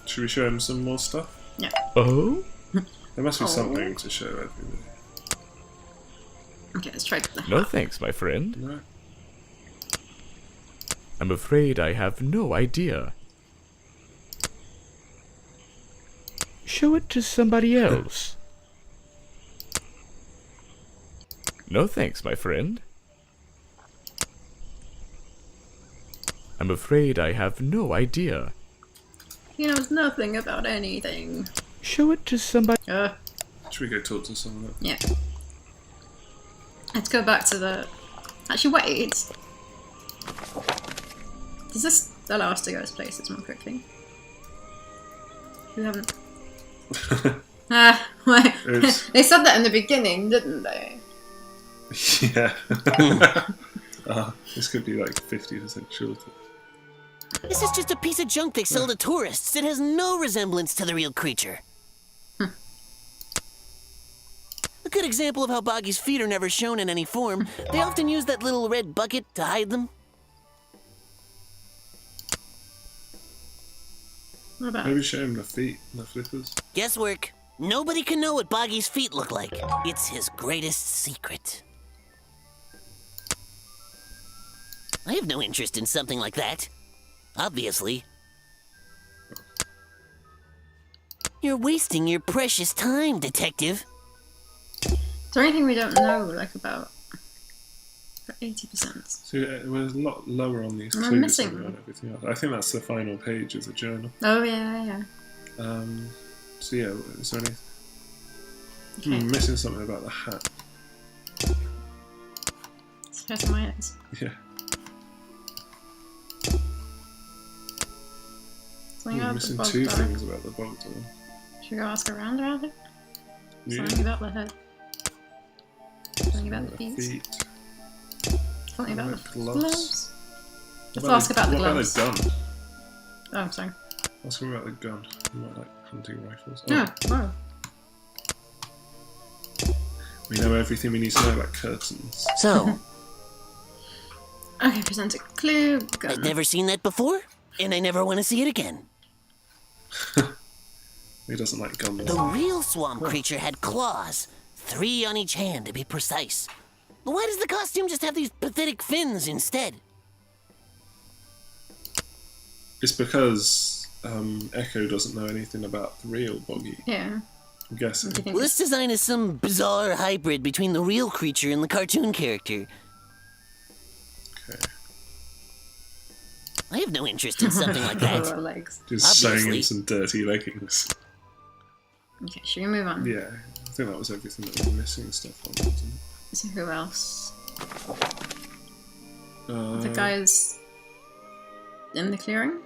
Should we show him some more stuff? Yeah. Oh? There must be something to show everybody. Okay, let's try the No thanks, my friend. No? I'm afraid I have no idea. Show it to somebody else. No thanks, my friend. I'm afraid I have no idea. He knows nothing about anything. Show it to somebody. Should we go talk to someone? Yeah. Let's go back to the... Actually, wait. Does this allow us to go to places more quickly? We haven't... Wait. They said that in the beginning, didn't they? Yeah. This could be like 50% shorter. This is just a piece of junk they sell to tourists. It has no resemblance to the real creature. A good example of how Boggy's feet are never shown in any form. They often use that little red bucket to hide them. What about... Maybe show him the feet, the flippers. Guesswork. Nobody can know what Boggy's feet look like. It's his greatest secret. I have no interest in something like that. Obviously. You're wasting your precious time, Detective. Is there anything we don't know, like, about... 80%? So we're a lot lower on these Am I clues missing than we are on them? everything else. I think that's the final page of the journal. Oh, yeah. So yeah, is there anything? Okay. Missing something about the hat. It's hurting my eyes. Yeah. Something We're about the missing bog two dog. things about the bog dog. Should we go ask around about it? Yeah. Something about the head. Something about the feet. Something about the gloves. gloves. Let's ask about the gloves. What about the gun? Oh, sorry. Ask him about the gun. You might like hunting rifles. Oh, wow. We know everything we need to know about curtains. So, Okay, present a clue. Gun. I've never seen that before, and I never want to see it again. He doesn't like guns. The real swamp creature had claws, 3 on each hand to be precise. But why does the costume just have these pathetic fins instead? It's because Echo doesn't know anything about the real Boggy. Yeah. I'm guessing. What do you think? Well, this design is some bizarre hybrid between the real creature and the cartoon character. Okay. I have no interest in something like that. Our legs. Just showing Obviously. him some dirty leggings. Okay, should we move on? Yeah, I think that was everything that was missing stuff on it, wasn't So who else? it? The guys in the clearing?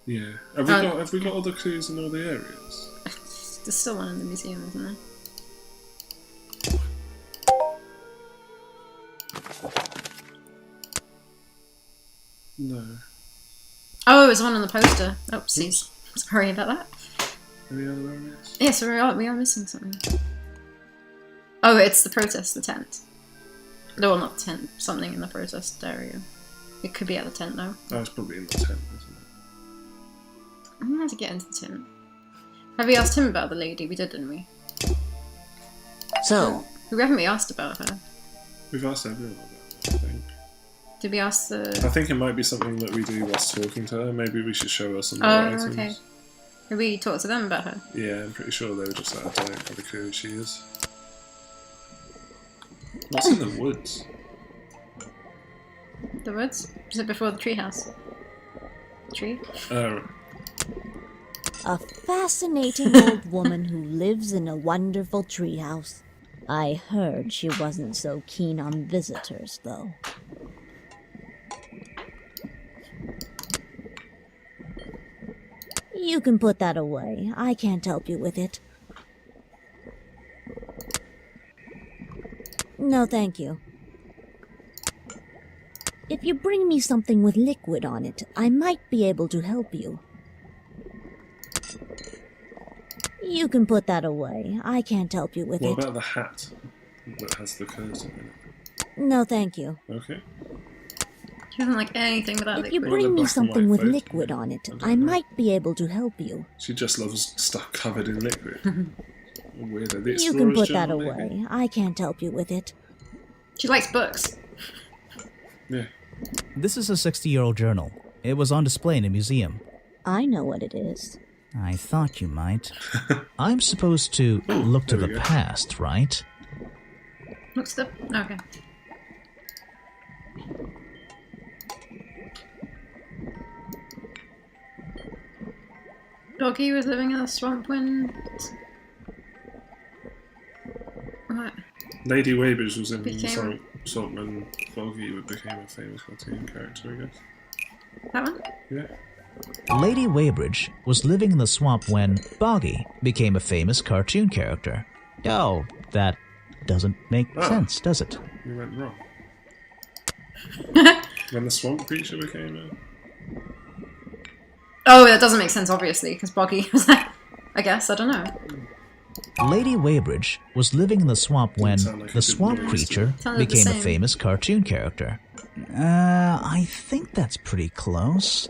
Yeah. Have we got all the clues in all the areas? There's still one in the museum, isn't there? No. Oh, there's one on the poster. Oopsies. Sorry about that. Any other areas? Yeah, so we are missing something. Oh, it's the protest, the tent. No, well, not the tent. Something in the protest area. It could be at the tent, though. Oh, it's probably in the tent, isn't it? I'm gonna have to get into the tent. Have we asked him about the lady? We did, didn't we? So, Who haven't we asked about her? We've asked everyone about it, I think. Did we ask I the... think it might be something that we do whilst talking to her. Maybe we should show her some more Oh, items. okay. Did we talk to them about her? Yeah, I'm pretty sure they were just like, I don't have a clue who she is. What's in the woods? The woods? Was it before the treehouse? Tree? Oh, A fascinating old woman who lives in a wonderful treehouse. I heard she wasn't so keen on visitors, though. You can put that away. I can't help you with it. No, thank you. If you bring me something with liquid on it, I might be able to help you. You can put that away. I can't help you with what it. about the hat that has the curtain in it? No, thank you. Okay. She doesn't like anything without If you liquid. Well, the bring me black and something white with photo. liquid on it, I don't I know. might be able to help you. She just loves stuff covered in liquid. Weirdo. The You can Explorer's put that Journal, away. maybe? I can't help you with it. She likes books. Yeah. This is a 60-year-old journal. It was on display in a museum. I know what it is. I thought you might. I'm supposed to look to there the we go. past, right? What's the... Okay. Doggy was living in a swamp when... What? Lady Weybridge was in Became- Salt when Foggy became a famous cartoon character, I guess. That one? Yeah. Lady Weybridge was living in the swamp when Boggy became a famous cartoon character. Oh, that doesn't make sense, does it? You went wrong. When the swamp creature became a... Oh, that doesn't make sense, obviously, because Boggy was like... I guess, I don't know. Lady Weybridge was living in the swamp when sound like a the good swamp noise, creature does it? Sounded the became a same. famous cartoon character. I think that's pretty close.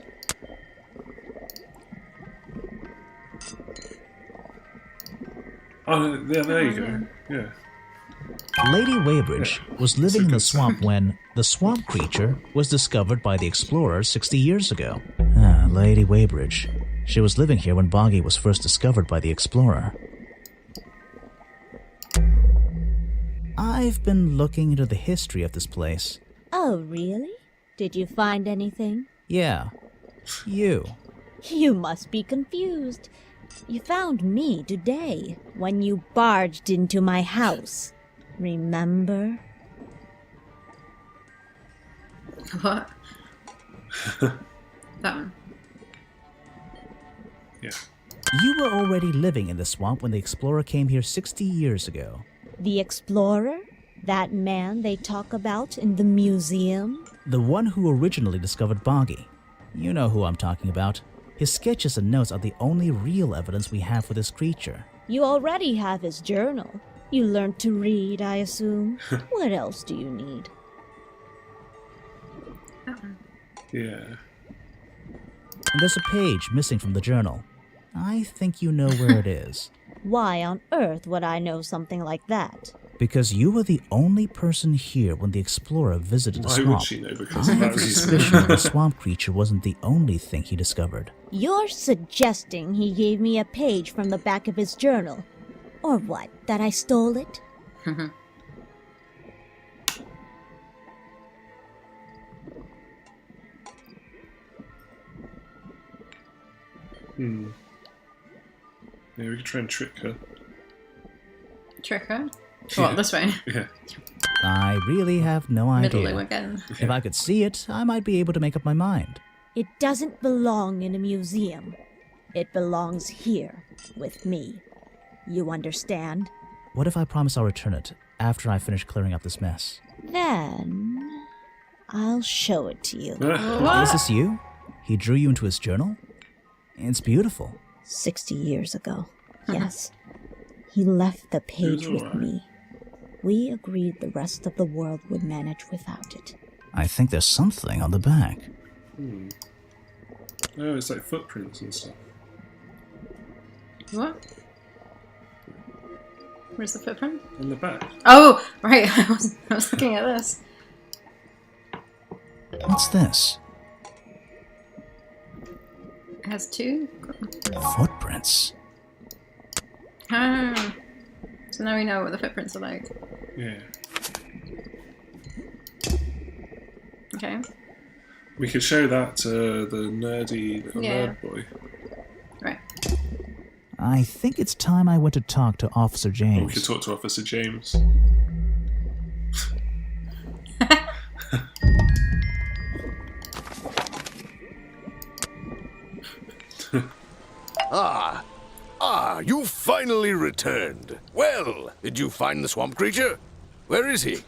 Oh, yeah, there you go. Yeah. Lady Weybridge was living in the swamp when the swamp creature was discovered by the explorers 60 years ago. Lady Weybridge. She was living here when Boggy was first discovered by the explorer. I've been looking into the history of this place. Oh, really? Did you find anything? Yeah. You. You must be confused. You found me today when you barged into my house. Remember? What? That one. Yeah. You were already living in the swamp when the explorer came here 60 years ago. The explorer? That man they talk about in the museum? The one who originally discovered Boggy. You know who I'm talking about. His sketches and notes are the only real evidence we have for this creature. You already have his journal. You learned to read, I assume. What else do you need? That one. Yeah. And there's a page missing from the journal. I think you know where it is. Why on earth would I know something like that? Because you were the only person here when the explorer visited the Why swamp. would she know? Because I of that have a reason. suspicion the swamp creature wasn't the only thing he discovered. You're suggesting he gave me a page from the back of his journal. Or what, that I stole it? Yeah, we could try and trick her. Trick her? Yeah. What, this way? Yeah. I really have no Middling idea. again. If I could see it, I might be able to make up my mind. It doesn't belong in a museum. It belongs here, with me. You understand? What if I promise I'll return it after I finish clearing up this mess? Then... I'll show it to you. Is this you? He drew you into his journal? It's beautiful. 60 years ago. Yes. He left the page with alright. me. We agreed the rest of the world would manage without it. I think there's something on the back. Oh, it's like footprints and stuff. What? Where's the footprint? On the back. Oh, right. I was looking at this. What's this? It has two. Footprints. Ah. So now we know what the footprints are like. Yeah. Okay. We could show that to the nerdy little Yeah. nerd boy. Right. I think it's time I went to talk to Officer Or we James. could talk to Officer James. You finally returned. Well, did you find the swamp creature? Where is he?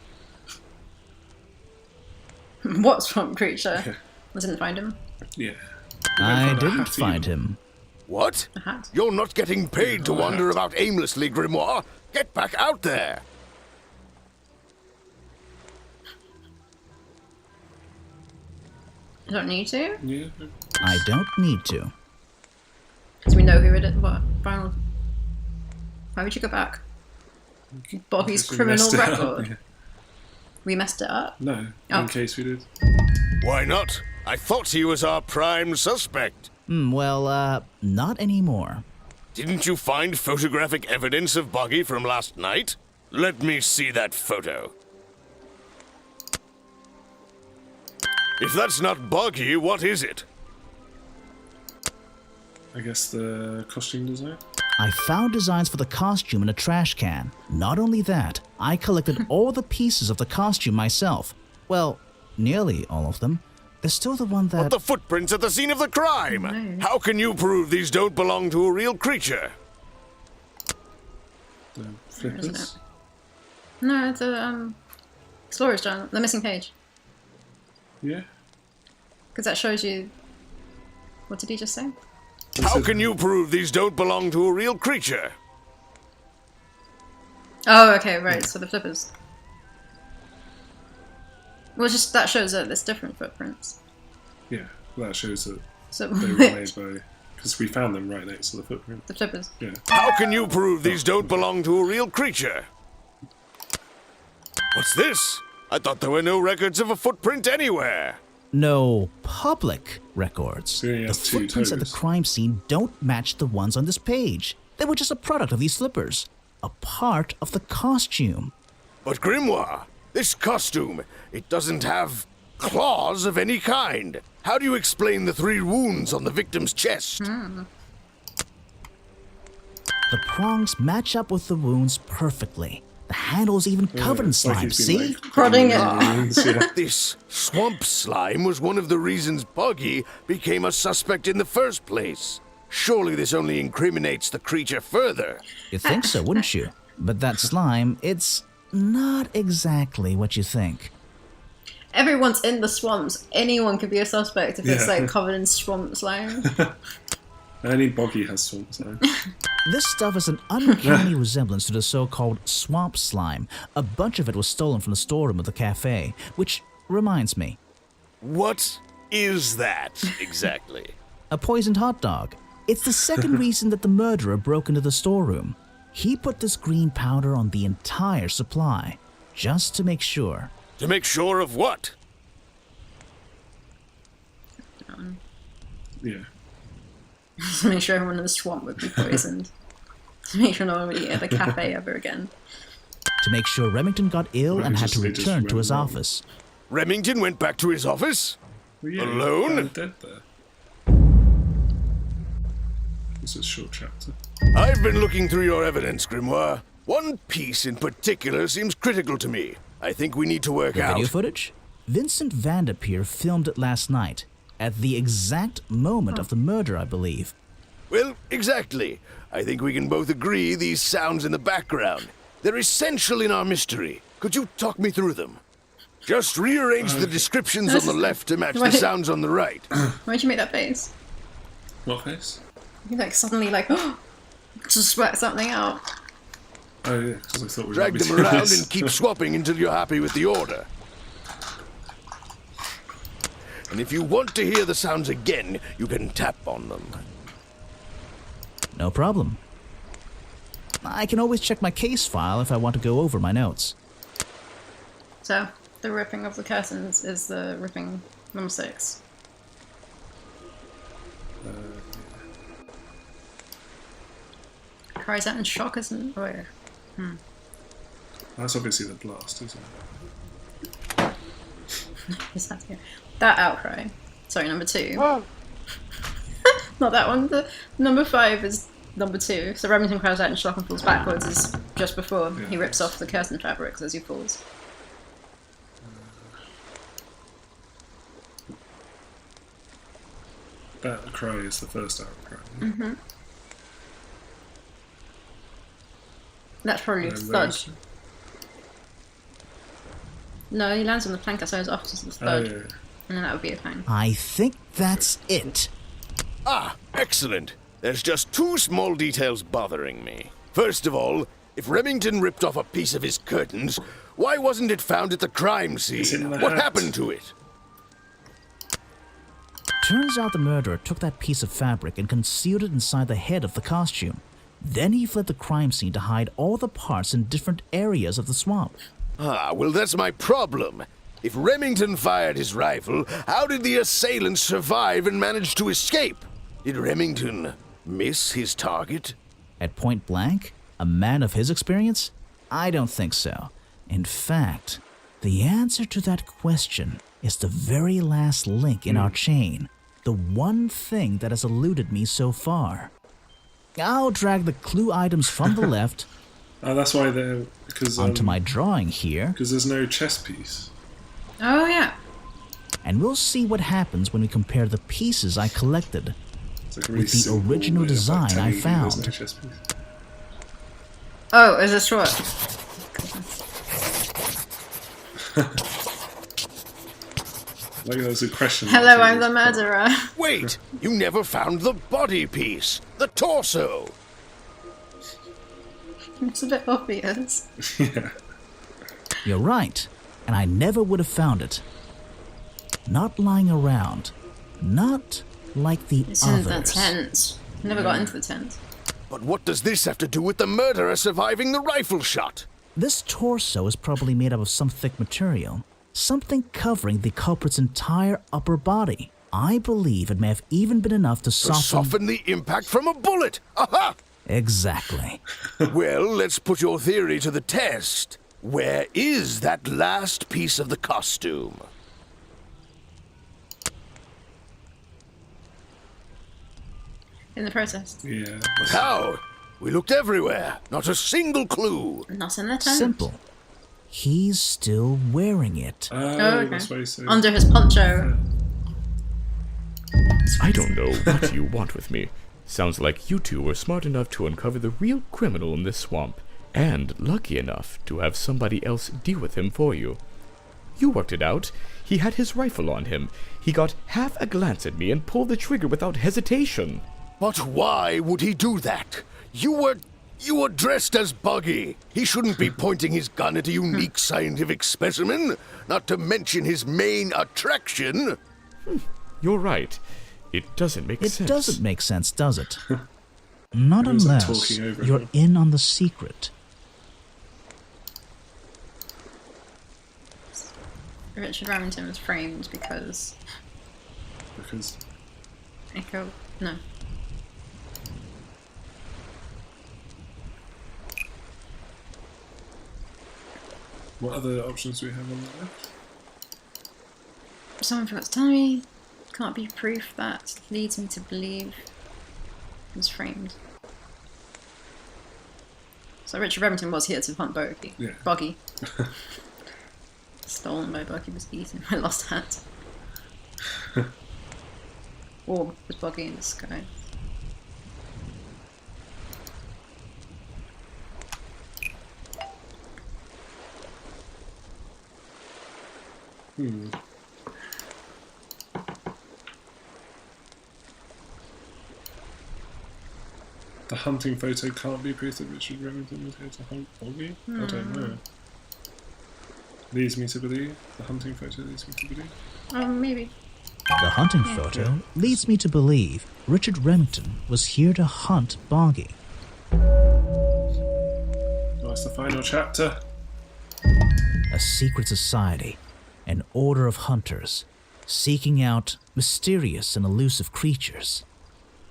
What swamp creature? I didn't find him. Yeah. I find a didn't hat find either. him. What? A hat. You're not getting paid to wander about aimlessly, Grimoire. Get back out there. You don't need to, Yeah. I don't need to. because we know who it is. What? Final. Why would you go back? Boggy's Because we criminal messed it up, record. yeah. We messed it up. No, Oh. in case we did. Why not? I thought he was our prime suspect. Not anymore. Didn't you find photographic evidence of Boggy from last night? Let me see that photo. If that's not Boggy, what is it? I guess the costume design. I found designs for the costume in a trash can. Not only that, I collected all the pieces of the costume myself. Well, nearly all of them. There's still the one But that... the footprints at the scene of the crime! No. How can you prove these don't belong to a real creature? The Isn't flippers. No, the Explorer's Journal, the missing page, Yeah. because that shows you. What did he just say? How can you prove these don't belong to a real creature? Oh, okay, right. So the flippers. Well, just that shows that there's different footprints. Yeah. That shows that So they were made by. Because we found them right next to the footprint. the flippers. Yeah. How can you prove these don't belong to a real creature? What's this? I thought there were no records of a footprint anywhere. No public records. So he only The has two footprints at the toes. crime scene don't match the ones on this page. They were just a product of these slippers. A part of the costume. But Grimoire, this costume, it doesn't have claws of any kind. How do you explain the 3 wounds on the victim's chest? The prongs match up with the wounds perfectly. The handle's even covered in It's like slime, he's been, see? like, Prodding it. Yeah. This swamp slime was one of the reasons Buggy became a suspect in the first place. Surely this only incriminates the creature further. You'd think so, wouldn't you? But that slime, it's not exactly what you think. Everyone's in the swamps. Anyone could be a suspect if it's Yeah. like covered in swamp slime. Only Boggy has swamp slime. This stuff is an uncanny resemblance to the so-called swamp slime. A bunch of it was stolen from the storeroom of the cafe, which reminds me, What is that exactly? a poisoned hot dog. It's the second reason that the murderer broke into the storeroom. He put this green powder on the entire supply, just to make sure. To make sure of what? Yeah. To make sure everyone in the swamp would be poisoned. To make sure no one would eat at the cafe ever again. To make sure Remington got ill Right, and had to they just return went to his wrong. office. Remington went back to his office? Well, yeah, Alone? found dead there. This is a short chapter. I've been looking through your evidence, Grimoire. One piece in particular seems critical to me. I think we need to work The out. video footage? Vincent Vanderpeer filmed it last night, at the exact moment of the murder, I believe. Well, exactly. I think we can both agree these sounds in the background. They're essential in our mystery. Could you talk me through them? Just rearrange the descriptions on the left to match the Right. sounds on the right. Why'd you make that face? What face? You like suddenly like, to sweat something out. Oh, yeah, because I thought we Drag might be them doing around this. and keep swapping until you're happy with the order. And if you want to hear the sounds again, you can tap on them. No problem. I can always check my case file if I want to go over my notes. So, the ripping of the curtains is the ripping number 6. Cries out in shock, isn't it? Where? That's obviously the blast, isn't it? Is that here? That outcry. Sorry, number 2. Not that one. The number 5 is number 2. So Remington cries out in shock and falls backwards is just before he Yeah. rips off the curtain fabrics as he falls. That cry is the first outcry. That's probably And thud. those- No, he lands on the plank outside his office as the Oh, thud. yeah. And then that would be a pang. I think that's it. Ah, excellent. There's just 2 small details bothering me. First of all, if Remington ripped off a piece of his curtains, why wasn't it found at the crime in scene? the What hat. happened to it? Turns out the murderer took that piece of fabric and concealed it inside the head of the costume. Then he fled the crime scene to hide all the parts in different areas of the swamp. Ah, well, that's my problem. If Remington fired his rifle, how did the assailant survive and manage to escape? Did Remington miss his target? At point blank? A man of his experience? I don't think so. In fact, the answer to that question is the very last link in our chain. The one thing that has eluded me so far. I'll drag the clue items from the left Oh, that's why they're... Because, onto my drawing here, because there's no chess piece. Oh, yeah. and we'll see what happens when we compare the pieces I collected It's like a really with the simple original way of, like, design telling I you there's no found. chess piece. Oh, is this what? Like there's a question. Hello, mark I'm the in his murderer. Wait, you never found the body piece, the torso. It's a bit obvious. pot. Yeah. You're right, and I never would have found it. Not lying around. Not like the It's in the others. tent. Never got into the tent. But what does this have to do with the murderer surviving the rifle shot? This torso is probably made up of some thick material, something covering the culprit's entire upper body. I believe it may have even been enough to To soften... soften the impact from a bullet. Aha! Exactly. Well, let's put your theory to the test. Where is that last piece of the costume? In the protest. Yeah. But how? We looked everywhere. Not a single clue. Not in the tent. Simple. He's still wearing it. Oh, okay. that's why you say. Under his poncho. I don't know what you want with me. Sounds like you two were smart enough to uncover the real criminal in this swamp, and lucky enough to have somebody else deal with him for you. You worked it out. He had his rifle on him. He got half a glance at me and pulled the trigger without hesitation. But why would he do that? You were dressed as Buggy. He shouldn't be pointing his gun at a unique scientific specimen, not to mention his main attraction. You're right. It doesn't make It sense. doesn't make sense, does it? Not Everyone's, like, unless talking over you're him. in on the secret. Richard Remington was framed because Because Echo. No. what other options do we have on the left? Someone forgot to tell me. Can't be proof that leads me to believe he was framed. So Richard Remington was here to hunt Bogey. Yeah. Boggy. Stolen by Boggy was eaten by Lost Hat. Or was Boggy in the sky? The hunting photo can't be proof that Richard Remington was here to hunt Boggy? I don't know. Leads me to believe. The hunting photo leads me to believe. Oh, maybe. The hunting photo leads me to believe Richard Remington was here to hunt Boggy. Oh, it's the final chapter. A secret society, an order of hunters, seeking out mysterious and elusive creatures.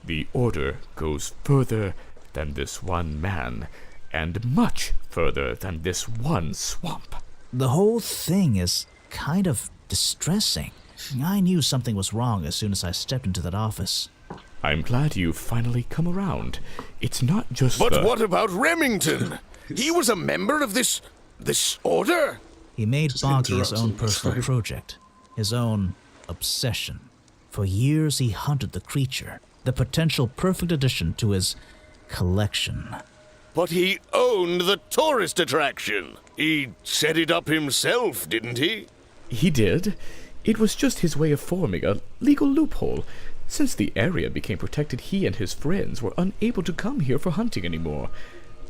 The order goes further than this one man, and much further than this one swamp. The whole thing is kind of distressing. I knew something was wrong as soon as I stepped into that office. I'm glad you've finally come around. It's not just But the... what about Remington? He was a member of this order? He made Just Boggy his interrupts own him. personal project, his own obsession. For years he hunted the creature, the potential perfect addition to his collection. But he owned the tourist attraction. He set it up himself, didn't he? He did. It was just his way of forming a legal loophole. Since the area became protected, he and his friends were unable to come here for hunting anymore.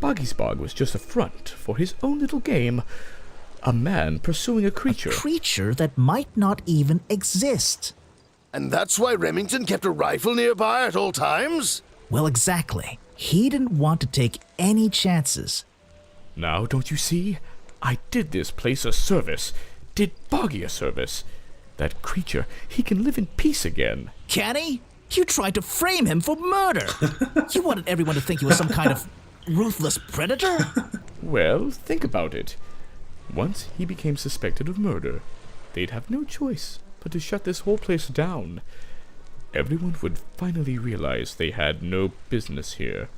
Boggy's Bog was just a front for his own little game. A man pursuing a creature. A creature that might not even exist. And that's why Remington kept a rifle nearby at all times? Well, exactly. He didn't want to take any chances. Now, don't you see? I did this place a service. Did Boggy a service. That creature, he can live in peace again. Can he? You tried to frame him for murder. You wanted everyone to think he was some kind of ruthless predator? Well, think about it. Once he became suspected of murder, they'd have no choice but to shut this whole place down. Everyone would finally realize they had no business here.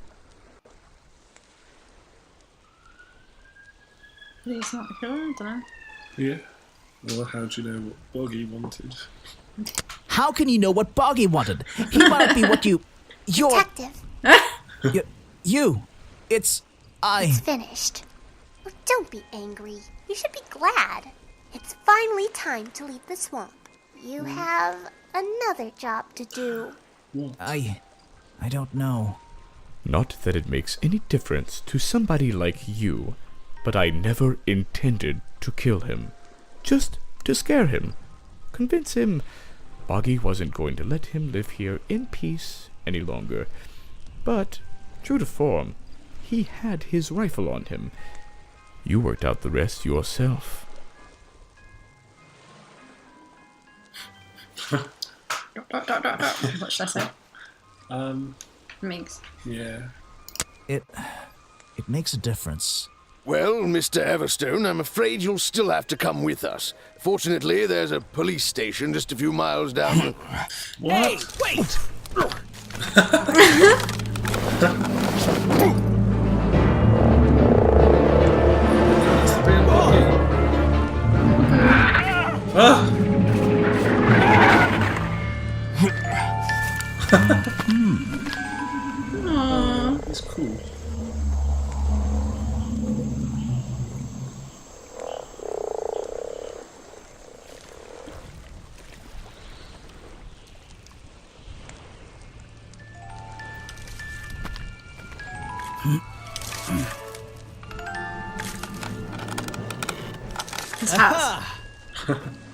He's not the killer, I don't know. Yeah. Well, how do you know what Boggy wanted? How can you know what Boggy wanted? He might be what you... You're... Detective, You. It's... it's finished. Oh, don't be angry. You should be glad. It's finally time to leave the swamp. You have another job to do. I don't know. Not that it makes any difference to somebody like you, but I never intended to kill him. Just to scare him. Convince him Boggy wasn't going to let him live here in peace any longer. But, true to form, he had his rifle on him. You worked out the rest yourself. What should I say? Migs. Yeah. It makes a difference. Well, Mr. Everstone, I'm afraid you'll still have to come with us. Fortunately, there's a police station just a few miles down. Hey, wait! It's cool. His house.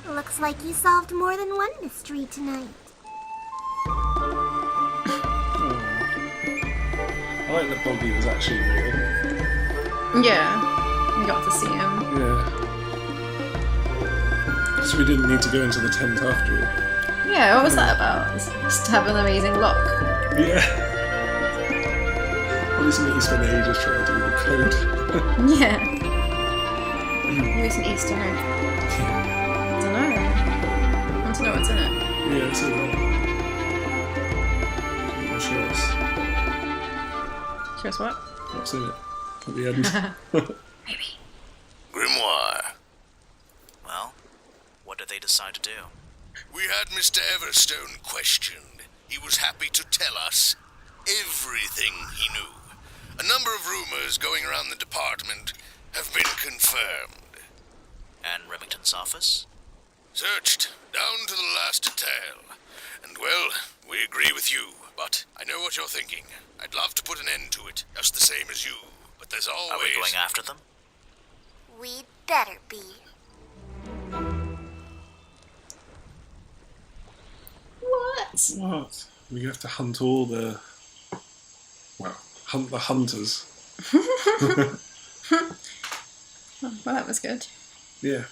Looks like you solved more than one mystery tonight. I like that Boggy was actually real. Yeah. We got to see him. Yeah. So we didn't need to go into the tent after all. Yeah, what was that about? Just to have an amazing lock. Yeah. Well, isn't it you spent ages trying to do the code? Yeah. Maybe it's an Easter egg. I don't know. I want to know what's in it. Yeah, it's alright. Show us Show us what? what's in it at the end. Maybe. Grimoire. Well, what did they decide to do? We had Mr. Everstone questioned. He was happy to tell us everything he knew. A number of rumors going around the department have been confirmed. And Remington's office? Searched down to the last detail. And well, we agree with you, but I know what you're thinking. I'd love to put an end to it, just the same as you. But there's always... Are we going after them? We'd better be. What? What? We have to hunt all the... Well, hunt the hunters. Well, that was good. Yeah.